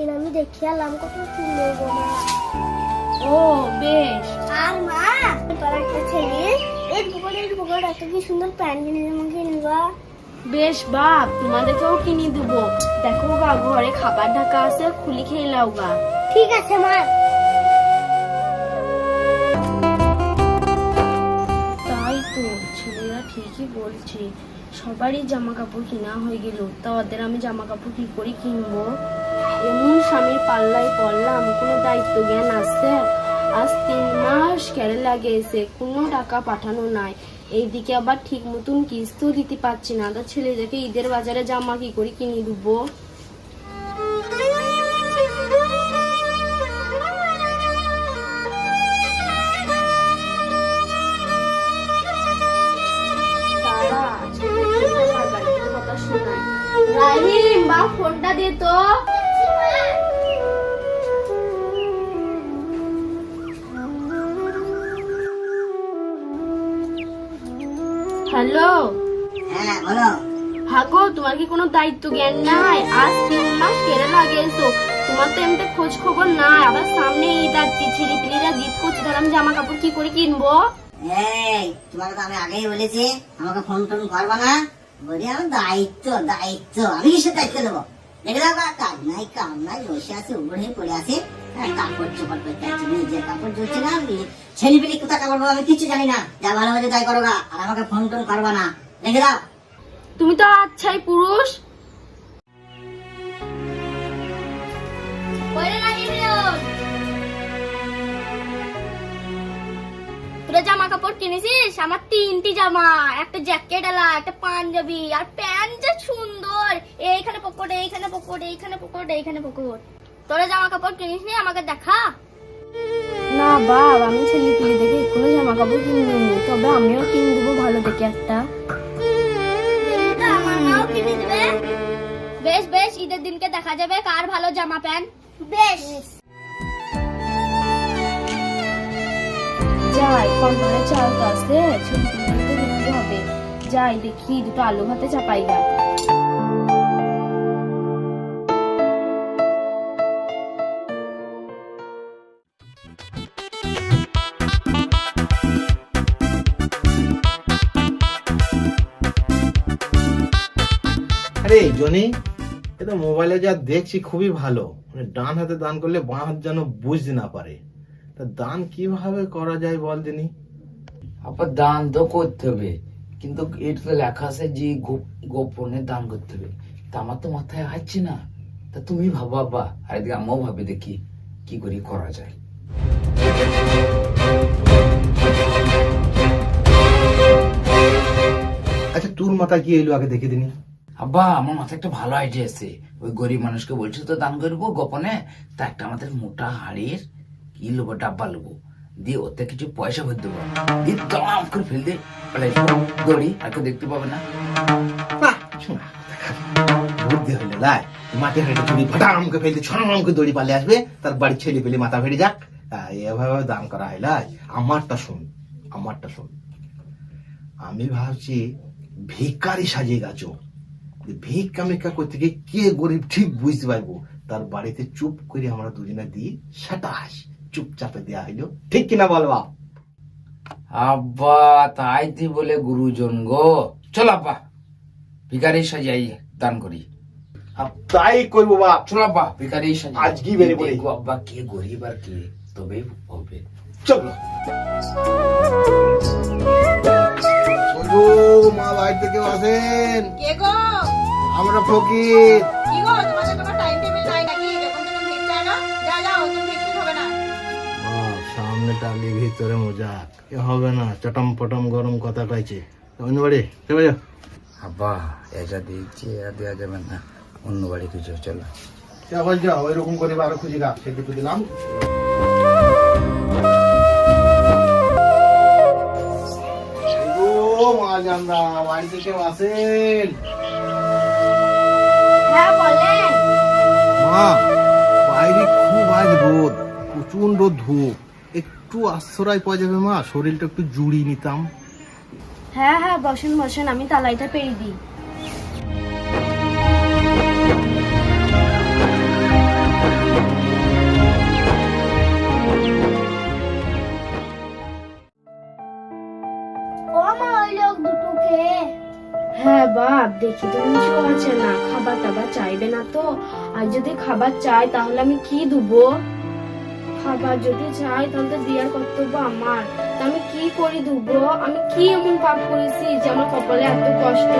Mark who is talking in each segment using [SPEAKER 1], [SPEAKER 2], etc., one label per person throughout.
[SPEAKER 1] সেদিন আমি দেখে এলাম কত সুন্দর গো মা।
[SPEAKER 2] ও বেশ।
[SPEAKER 1] আর মা তোর একটা ছেলে এর পুকুর একটা কি সুন্দর প্যান্ট কিনে আমাকে নিবা।
[SPEAKER 2] বেশ বাপ, তোমাদেরকেও কিনে দেবো। দেখো গা, ঘরে খাবার ঢাকা আছে, খুলি খেয়ে নাও গা।
[SPEAKER 1] ঠিক আছে মা।
[SPEAKER 2] তাই তো, ছেলেরা ঠিকই বলছে, সবারই জামা কাপড় কিনা হয়ে গেল, তা ওদের আমি জামা কাপড় কি করে কিনবো? এমন স্বামীর পাল্লায় পড়লাম, কোনো দায়িত্ব জ্ঞান আছে? আজ 3 মাস কেরালা গেছে, কোনো টাকা পাঠানো নাই। এইদিকে আবার ঠিক মতন কিস্তিও দিতে পারছি না, তা ছেলেদেরকে ঈদের বাজারে জামা কি করে কিনে দেবো? রাহিম, বা ফোনটা দে তো। হ্যালো।
[SPEAKER 3] হ্যাঁ বলো।
[SPEAKER 2] ভাগো, তোমার কি কোনো দায়িত্ব জ্ঞান নাই? আজ 3 মাস কেরালা গেছো, তোমার তো এমনি খোঁজ খবর নাই। আবার সামনে ঈদ আসছে, ছেলে পিলেরা জিদ করছে, তাহলে আমি জামা কাপড় কি করে কিনবো?
[SPEAKER 3] এই তোমাকে তো আমি আগেই বলেছি আমাকে ফোন টোন করবা না। বলি আমার দায়িত্ব দায়িত্ব, আমি কিসের দায়িত্ব দেবো? দেখে দাও কাজ নাই কাম নাই, বসে আছে উপরে পড়ে আছে, কাপড় চোপড় করতে আছে, নিজের কাপড় ধরছে না। ছেলে পিলি কোথা কাপড় আমি কিছু জানি না, যা ভালো মতো তাই করো গা, আর আমাকে ফোন টোন করবা না। দেখে দাও।
[SPEAKER 2] তুমি তো আচ্ছাই পুরুষ। তোরা জামা কাপড় কিনেছিস? আমার 3টি জামা, একটা জ্যাকেট আলা, একটা পাঞ্জাবি, আর প্যান্ট যা সুন্দর, এইখানে পকেট, এইখানে পকেট, এইখানে পকেট, এইখানে পকেট। তোরা জামা কাপড় কিনিস নি? আমাকে দেখা। না বাব, আমি ছেলে পিলে দেখে কোনো জামা কাপড় কিনে নি, তবে আমিও কিনে দেবো ভালো দেখে একটা। বেশ বেশ, ঈদের দিনকে দেখা যাবে কার ভালো জামা প্যান্ট।
[SPEAKER 1] বেশ।
[SPEAKER 2] যাই, কন্ট্রোলের চাল তো আছে, ছেলে পিলে দেখতে হবে। যাই দেখি, দুটো আলু ভাতে চাপাই গা।
[SPEAKER 4] আরে জনি, এটা মোবাইলে যা দেখছি খুবই ভালো, মানে ডান হাতে দান করলে বাঁ হাত যেন বুঝতে না পারে। তা দান কিভাবে করা যায় বল দিনি।
[SPEAKER 5] আবার দান তো করতে হবে, কিন্তু এটা তো লেখা আছে যে গোপনে দান করতে হবে। তা আমার তো মাথায় আসছে না। তা তুমি ভাবো আব্বা, আর এদিকে আম্মাও ভাবে, দেখি কি করে করা যায়।
[SPEAKER 4] আচ্ছা তোর মাথা কি এলো আগে দেখে দিনি।
[SPEAKER 5] আব্বা, আমার মাথায় একটা ভালো আইডিয়া আছে। ওই গরিব মানুষকে বলছে তো দান করবো গোপনে, তা একটা আমাদের মোটা হাড়ির কি লোবো, ডাব্বা লোবো, দিয়ে ওতে কিছু পয়সা ভরে দেবো, দিয়ে দাম করে ফেল দিয়ে দড়ি, আর কেউ দেখতে পাবে না।
[SPEAKER 4] বুদ্ধি হইলে লাই, মাঠে হেঁটে তুমি ফটামকে ফেলতে ছড়ামকে দড়ি পালে আসবে, তার বাড়ির ছেলে পেলে মাথা ফেটে যাক। এভাবে দান করা হয় লাই। আমারটা শোন, আমি ভাবছি ভিখারি সাজিয়ে গাছো, ভিক্ষা মিক্ষা করতে গিয়ে কে গরিব ঠিক বুঝতে পারবো, তার বাড়িতে চুপ করে আমরা দুজনে দিই সাটাস, চুপচাপে দেওয়া হইলো, ঠিক কিনা বলবা?
[SPEAKER 5] আব্বা তাই তুই বলে গুরুজন গো, চল আব্বা ভিখারি সাজাই দান করি।
[SPEAKER 4] তাই করবো বাপ।
[SPEAKER 5] চল আব্বা ভিখারি সাজাই
[SPEAKER 4] আজকেই বেরিয়ে পড়ি।
[SPEAKER 5] দেখবো আব্বা কে গরিব আর কে, তবেই হবে।
[SPEAKER 4] চলো। মা বাড়িতে কেউ আসেন?
[SPEAKER 6] কে গো?
[SPEAKER 4] আমরা ফকির।
[SPEAKER 6] কি গো, তোমাদের কোনো টাইম টেবিল নাই নাকি? যখন তখন ভিড় চায় না? যাও তুমি ভিড় হবে না।
[SPEAKER 4] সামনে টালি ভিতরে মজাক, এ হবে না, চটম পটম গরম কথা কইছে। অন্য বাড়ি চলে যাও।
[SPEAKER 5] আব্বা এটা দিচ্ছি, আর দেওয়া যাবে না, অন্য বাড়ি কিছু চলো।
[SPEAKER 4] চাবল যাও, ওইরকম করে আরো খুঁজি রাখ, সেটুকু দিলাম। বাড়িতে কেউ আসেন?
[SPEAKER 2] হ্যাঁ বলেন।
[SPEAKER 4] মা, বাইরে খুব আজ রোদ, প্রচন্ড ধূপ, একটু আশ্রয় পাওয়া যাবে মা? শরীরটা একটু জুড়িয়ে নিতাম।
[SPEAKER 2] হ্যাঁ হ্যাঁ, বসেন বসেন, আমি তালাইটা পেরে দিই। দেখি তো কিছু আছে না, খাবার টাবার চাইবে না তো? আর যদি খাবার চাই তাহলে আমি কি দেবো? খাবার যদি চাই তাহলে তো দেওয়ার কর্তব্য আমার। তা আমি কি করে দেবো? আমি কি এমন পাপ করেছি যে আমার কপালে এত কষ্ট?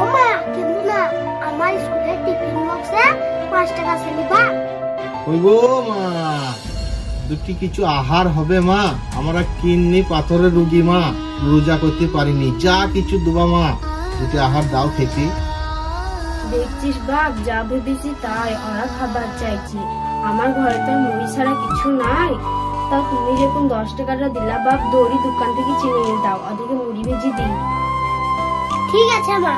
[SPEAKER 1] ও মা, কিন্তু না, আমার স্কুলের টিফিন বক্সে 5 টাকা আছে নিবা?
[SPEAKER 4] ওই গো মা, দুটি কিছু আহার হবে মা, আমরা কিন্নি পাথরের রুগী মা, রোজা করতে পারিনি, যা কিছু দেবা মা, দুটি আহার দাও খেতে।
[SPEAKER 2] দেখছিস বাপ, যা ভেবেছি তাই, ওরা খাবার চাইছি, আমার ঘরে তো আর মুড়ি ছাড়া কিছু নাই। তা তুমি যখন 10 টাকাটা দিলা বাপ, দড়ি দোকান থেকে চিনে এনে দাও, ওদিকে মুড়ি ভেজে দিই।
[SPEAKER 1] ঠিক আছে মা।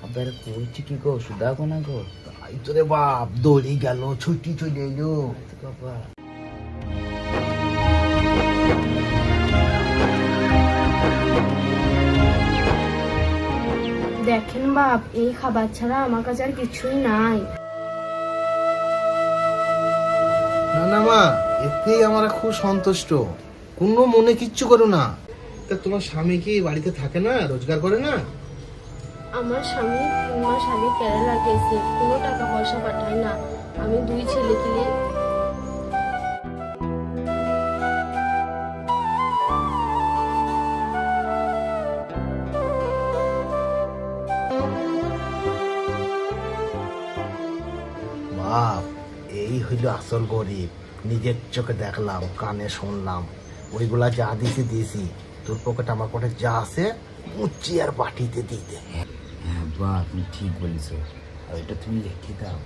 [SPEAKER 5] আবার করছি কি গো, সুদা কোনা গো?
[SPEAKER 4] তাই তো রে বাপ, দড়ি গেল, ছুটি চলে এলো।
[SPEAKER 5] বাবা
[SPEAKER 2] দেখেন বাপ, এই খাবার ছাড়া আমার কাছে আর কিছুই নাই।
[SPEAKER 4] না না মা, এতেই আমরা খুব সন্তুষ্ট, কোনো মনে কিচ্ছু করো না। তা তোমার স্বামী কি বাড়িতে থাকে না, রোজগার করে না?
[SPEAKER 2] আমার স্বামী 3 মাস আগে কেরালা গেছে, কোনো টাকা পয়সা পাঠায় না। আমি 2 ছেলেকে নিয়ে
[SPEAKER 4] বাপ, এই হইল আসল গরিব, নিজের চোখে দেখলাম, কানে শুনলাম, ওইগুলা যা দিছি দিছি, তোর পকেট আমার পকেটে যা আছে উচ্চি আর বাটিতে দিয়ে দে।
[SPEAKER 5] হ্যাঁ বা, তুমি ঠিক বলেছো। আর এটা তুমি লিখে দাও,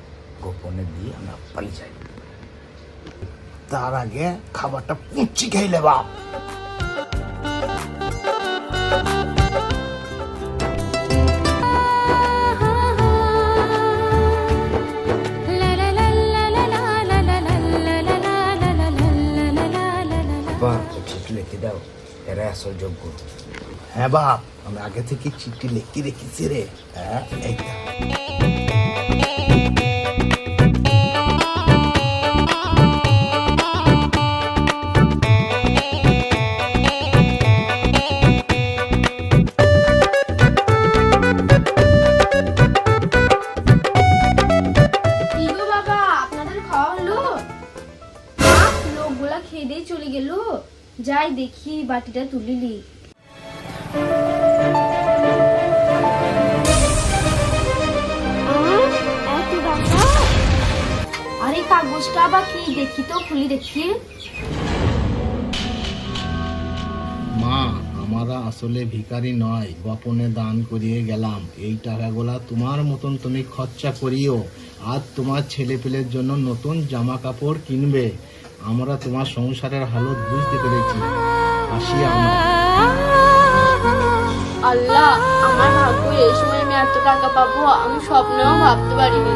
[SPEAKER 5] গোপনে দিয়ে আমরা পালিয়ে যাই।
[SPEAKER 4] তার আগে খাবারটা পুচ্ছি খাইলে বাপ।
[SPEAKER 5] বা চিঠি লিখে দাও, এরা আসল যোগ্য।
[SPEAKER 4] হ্যাঁ বাপ, আমি আগে থেকে চিঠি লিখে রেখেছি রে। হ্যাঁ, এইটা
[SPEAKER 2] কি গো বাবা, আপনাদের খাওয়া হলো? বাপ, লোকগুলা খেয়ে দিয়ে চলে গেল, যাই দেখি বাটিটা তুলিলি।
[SPEAKER 1] এত টাকা?
[SPEAKER 2] আরে কাগজটা বা কি, দেখি তো, খুলি দেখি।
[SPEAKER 4] মা, আমরা আসলে ভিখারি নয়, গোপনে দান করিয়ে গেলাম। এই টাকাগুলা তোমার মতন তুমি খরচা করিও, আর তোমার ছেলে পেলের জন্য নতুন জামা কাপড় কিনবে। আমরা তোমার সংসারের হালত বুঝতে পেরেছি, আসি আমরা।
[SPEAKER 2] আল্লাহ, আমার ভাগ্য এই সময় আমি এত টাকা পাবো আমি স্বপ্নেও ভাবতে পারিনি।